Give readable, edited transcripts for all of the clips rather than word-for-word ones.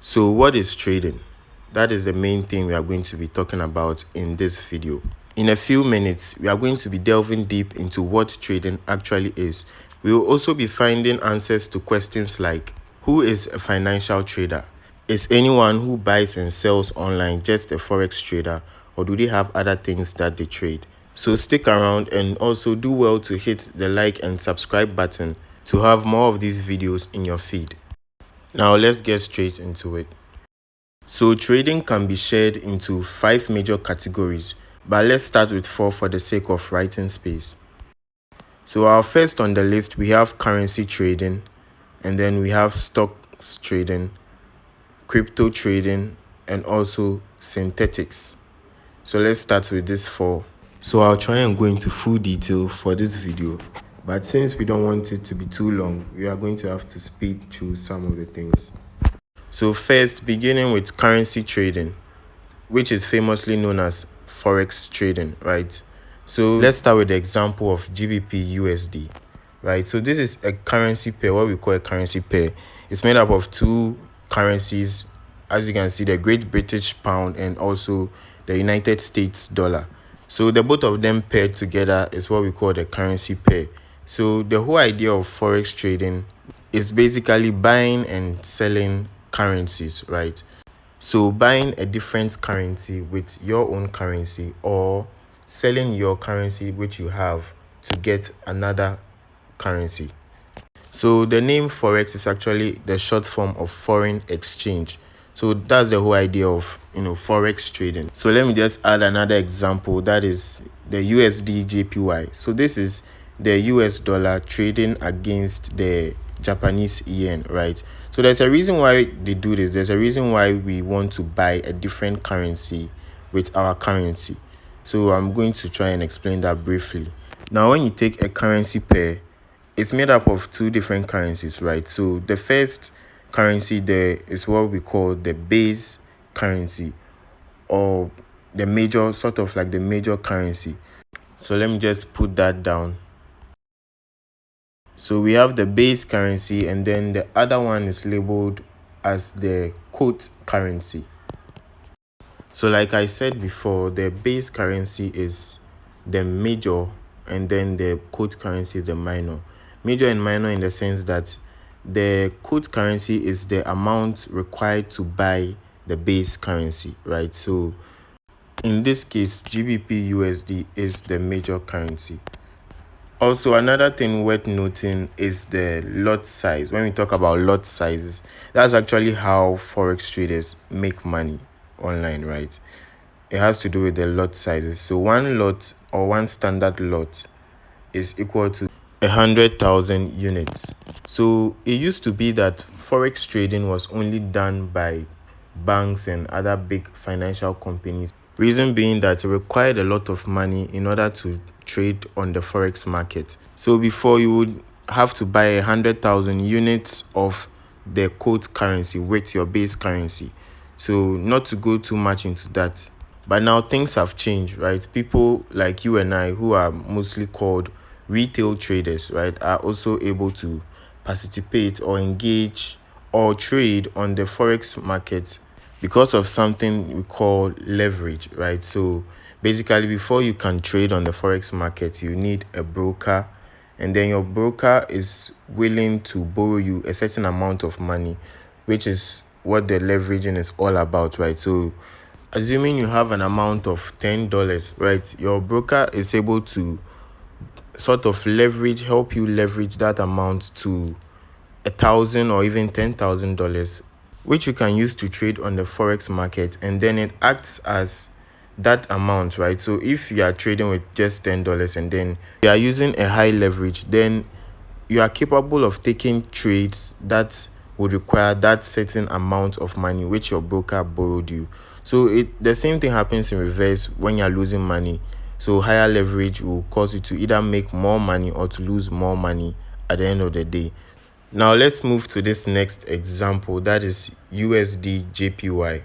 So what is trading? That is the main thing we are going to be talking about in this video. In a few minutes, we are going to be delving deep into what trading actually is. We will also be finding answers to questions like, who is a financial trader? Is anyone who buys and sells online just a Forex trader, or do they have other things that they trade? So stick around and also do well to hit the like and subscribe button to have more of these videos in your feed. Now let's get straight into it. So trading can be shared into 5 major categories, but let's start with 4 for the sake of writing space. So our first on the list, we have currency trading, and then we have stocks trading, crypto trading, and also synthetics. So let's start with this 4. So I'll try and go into full detail for this video, but since we don't want it to be too long, we are going to have to speed through some of the things. So first, beginning with currency trading, which is famously known as Forex trading, right? So let's start with the example of GBP USD, right? So this is a currency pair, what we call a currency pair. It's made up of 2 currencies, as you can see, the Great British Pound and also the United States dollar. So the both of them paired together is what we call the currency pair. So the whole idea of Forex trading is basically buying and selling currencies, right? So buying a different currency with your own currency, or selling your currency which you have to get another currency. So the name Forex is actually the short form of foreign exchange. So that's the whole idea of Forex trading. So let me just add another example, that is the USD JPY. So this is the US dollar trading against the Japanese yen, right? So there's a reason why they do this. There's a reason why we want to buy a different currency with our currency. So I'm going to try and explain that briefly. Now, when you take a currency pair, it's made up of 2 different currencies, right? So the first currency there is what we call the base currency, or the major, sort of like the major currency. So let me just put that down. So we have the base currency, and then the other one is labeled as the quote currency. So like I said before, the base currency is the major, and then the quote currency is the minor. Major and minor in the sense that the quote currency is the amount required to buy the base currency, right? So in this case, GBP USD is the major currency. Also, another thing worth noting is the lot size. When we talk about lot sizes, that's actually how Forex traders make money online, right? It has to do with the lot sizes. So one lot, or one standard lot, is equal to 100,000 units. So it used to be that Forex trading was only done by banks and other big financial companies. Reason being that it required a lot of money in order to trade on the Forex market. So before, you would have to buy 100,000 units of the quote currency with your base currency. So not to go too much into that. But now things have changed, right? People like you and I, who are mostly called retail traders, right, are also able to participate or engage or trade on the Forex market because of something we call leverage, right? So basically, before you can trade on the Forex market, you need a broker, and then your broker is willing to borrow you a certain amount of money, which is what the leveraging is all about, right? So assuming you have an amount of $10, right, your broker is able to sort of help you leverage that amount to $1,000 or even $10,000, which you can use to trade on the Forex market, and then it acts as that amount, right? So if you are trading with just $10 and then you are using a high leverage, then you are capable of taking trades that would require that certain amount of money which your broker borrowed you. So the same thing happens in reverse when you're losing money. So higher leverage will cause you to either make more money or to lose more money at the end of the day. Now let's move to this next example, that is USD JPY.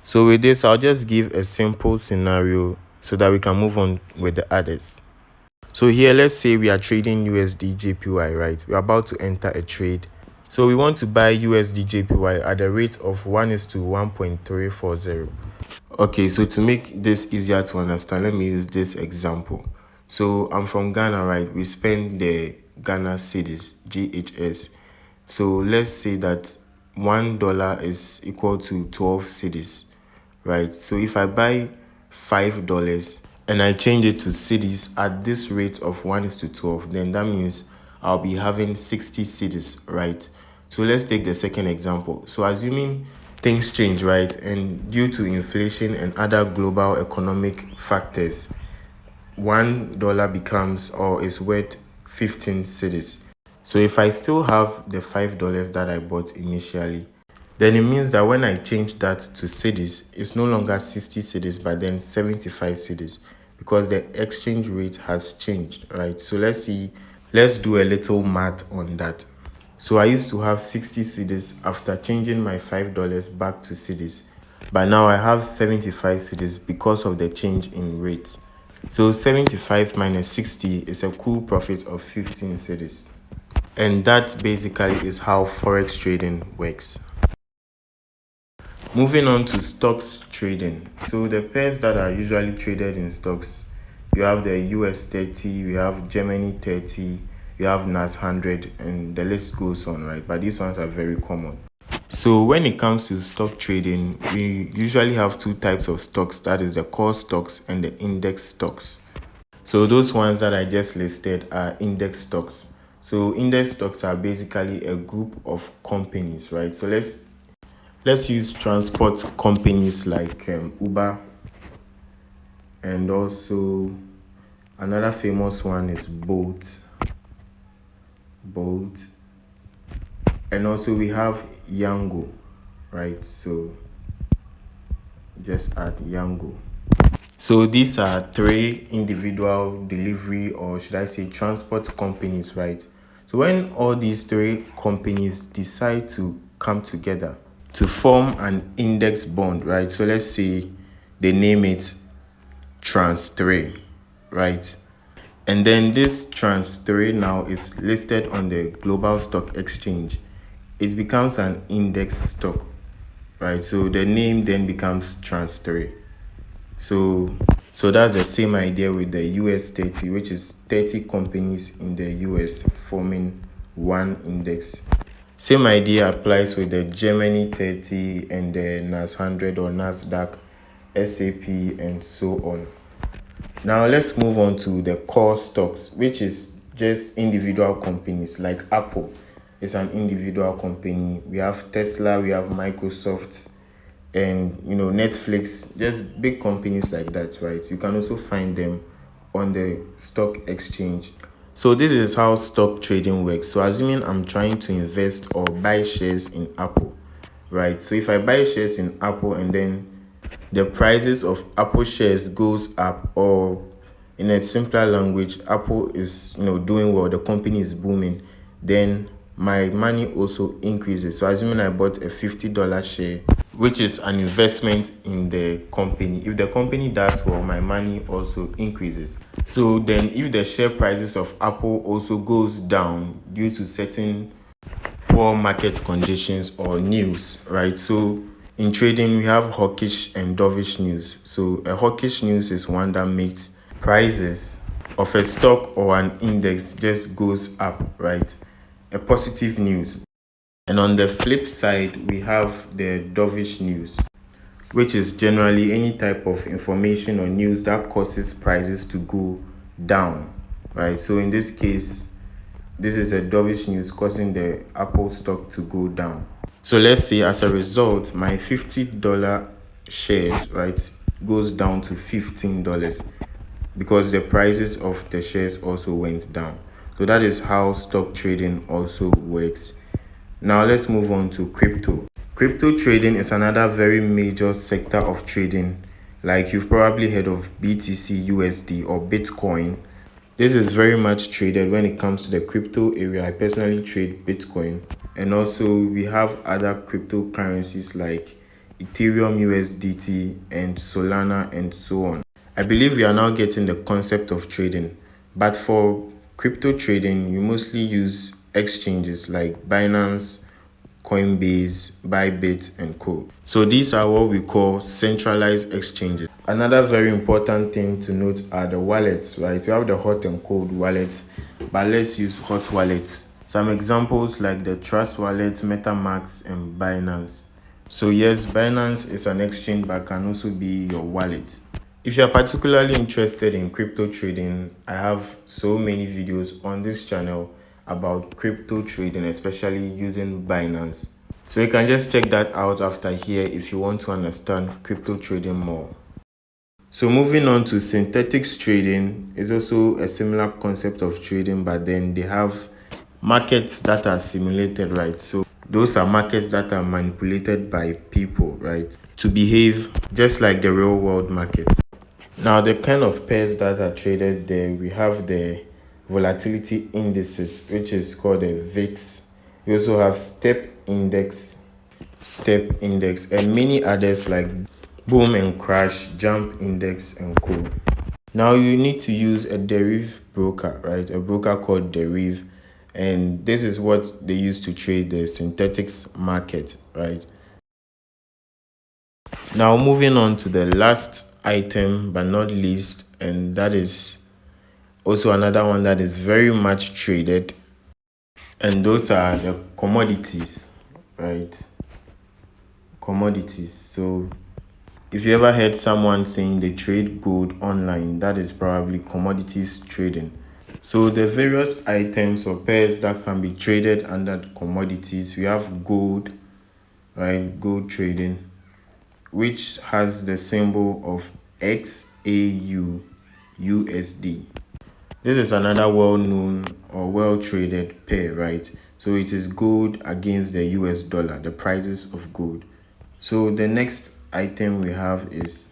So with this, I'll just give a simple scenario so that we can move on with the others. So here, let's say we are trading USD JPY, right? We're about to enter a trade, So we want to buy USD JPY at the rate of 1:1.340. Okay, so to make this easier to understand, let me use this example. So I'm from Ghana, right? We spend the Ghana cedis, GHS. So let's say that $1 is equal to 12 cedis, right? So if I buy $5 and I change it to cedis at this rate of 1:12, then that means I'll be having 60 cedis, right? So let's take the second example. So assuming things change, right, and due to inflation and other global economic factors, $1 becomes or is worth 15 cedis. So if I still have the $5 that I bought initially, then it means that when I change that to cedis, it's no longer 60 cedis, but then 75 cedis, because the exchange rate has changed, right? So let's do a little math on that. So I used to have 60 cedis after changing my $5 back to cedis, but now I have 75 cedis because of the change in rate. So 75 minus 60 is a cool profit of 15 cedis. And that basically is how Forex trading works. Moving on to stocks trading. So the pairs that are usually traded in stocks, you have the US 30, you have Germany 30, you have NAS 100, and the list goes on, right? But these ones are very common. So when it comes to stock trading, we usually have two types of stocks, that is the core stocks and the index stocks. So those ones that I just listed are index stocks. So index stocks are basically a group of companies, right? So let's use transport companies like Uber, and also another famous one is Bolt, and also we have Yango, right? So just add Yango. So these are three individual delivery, or should I say transport companies, right? So when all these three companies decide to come together to form an index bond, right? So let's say they name it Trans 3, right? And then this Trans 3 now is listed on the global stock exchange. It becomes an index stock, right? So the name then becomes Trans 3. So that's the same idea with the US 30, which is 30 companies in the US forming one index. Same idea applies with the Germany 30 and the NAS 100 or NASDAQ, SAP, and so on. Now let's move on to the core stocks, which is just individual companies like Apple. It's an individual company. We have Tesla, we have Microsoft, and Netflix, just big companies like that, right? You can also find them on the stock exchange. So this is how stock trading works. So assuming I'm trying to invest or buy shares in Apple, right? So if I buy shares in Apple and then the prices of Apple shares goes up, or in a simpler language, Apple is doing well, the company is booming, then my money also increases. So assuming I bought a $50 share, which is an investment in the company, if the company does well, my money also increases. So then if the share prices of Apple also goes down due to certain poor market conditions or news, right? So in trading, we have hawkish and dovish news. So a hawkish news is one that makes prices of a stock or an index just goes up, right? A positive news. And on the flip side, we have the dovish news, which is generally any type of information or news that causes prices to go down, right? So in this case, this is a dovish news causing the Apple stock to go down. So let's say as a result, my $50 shares, right, goes down to $15 because the prices of the shares also went down. So that is how stock trading also works. Now let's move on to crypto. Crypto trading is another very major sector of trading. Like you've probably heard of BTC USD or Bitcoin. This is very much traded when it comes to the crypto area. I personally trade Bitcoin. And also we have other cryptocurrencies like Ethereum USDT and Solana and so on. I believe we are now getting the concept of trading. But for crypto trading, you mostly use exchanges like Binance, Coinbase, Bybit, and co. So these are what we call centralized exchanges. Another very important thing to note are the wallets, right? We have the hot and cold wallets, but let's use hot wallets. Some examples like the Trust Wallet, MetaMask, and Binance. So yes, Binance is an exchange but can also be your wallet. If you're particularly interested in crypto trading, I have so many videos on this channel about crypto trading, especially using Binance. So you can just check that out after here if you want to understand crypto trading more. So moving on to synthetics trading is also a similar concept of trading, but then they have markets that are simulated, right? So those are markets that are manipulated by people, right, to behave just like the real world markets. Now, the kind of pairs that are traded there, we have the volatility indices, which is called the VIX. We also have step index, and many others like boom and crash, jump index, and co. Now, you need to use a derivative broker, right? A broker called Deriv, and this is what they use to trade the synthetics market, right? Now, moving on to the last item, but not least, and that is also another one that is very much traded, and those are the commodities, right? Commodities. So if you ever heard someone saying they trade gold online, that is probably commodities trading. So the various items or pairs that can be traded under commodities, we have gold, right? Gold trading, which has the symbol of XAU USD. This is another well-known or well-traded pair, right? So it is gold against the US dollar, the prices of gold. So the next item we have is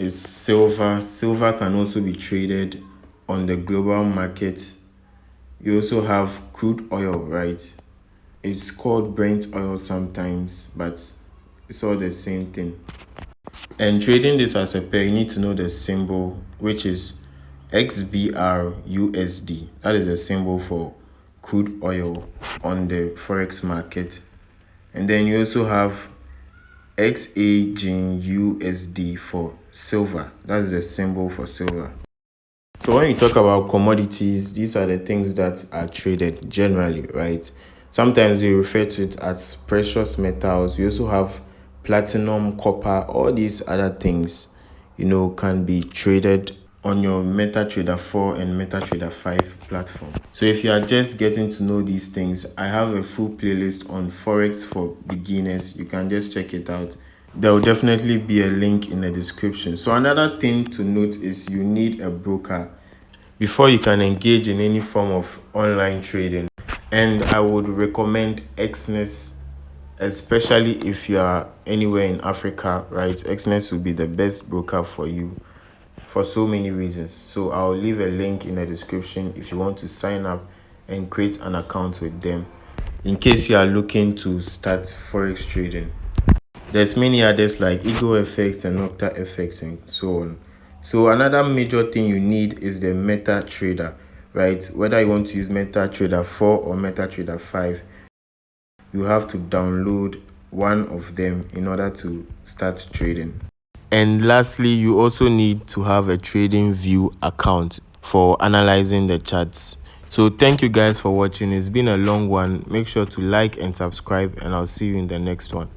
silver. Silver can also be traded on the global market. You also have crude oil, right? It's called Brent oil sometimes, but it's all the same thing. And trading this as a pair, you need to know the symbol, which is XBRUSD. That is a symbol for crude oil on the Forex market. And then you also have XAGUSD for silver. That's the symbol for silver. So when you talk about commodities, these are the things that are traded generally, right? Sometimes we refer to it as precious metals. We also have platinum, copper, all these other things, can be traded on your MetaTrader 4 and MetaTrader 5 platform. So if you are just getting to know these things, I have a full playlist on Forex for beginners. You can just check it out. There will definitely be a link in the description. So another thing to note is you need a broker before you can engage in any form of online trading. And I would recommend Exness, especially if you are anywhere in Africa, right? Exness will be the best broker for you for so many reasons. So I'll leave a link in the description if you want to sign up and create an account with them in case you are looking to start Forex trading. There's many others like Ego FX and Octa FX and so on. So another major thing you need is the MetaTrader, right? Whether you want to use MetaTrader 4 or MetaTrader 5, you have to download one of them in order to start trading. And lastly, you also need to have a TradingView account for analyzing the charts. So thank you guys for watching. It's been a long one. Make sure to like and subscribe, and I'll see you in the next one.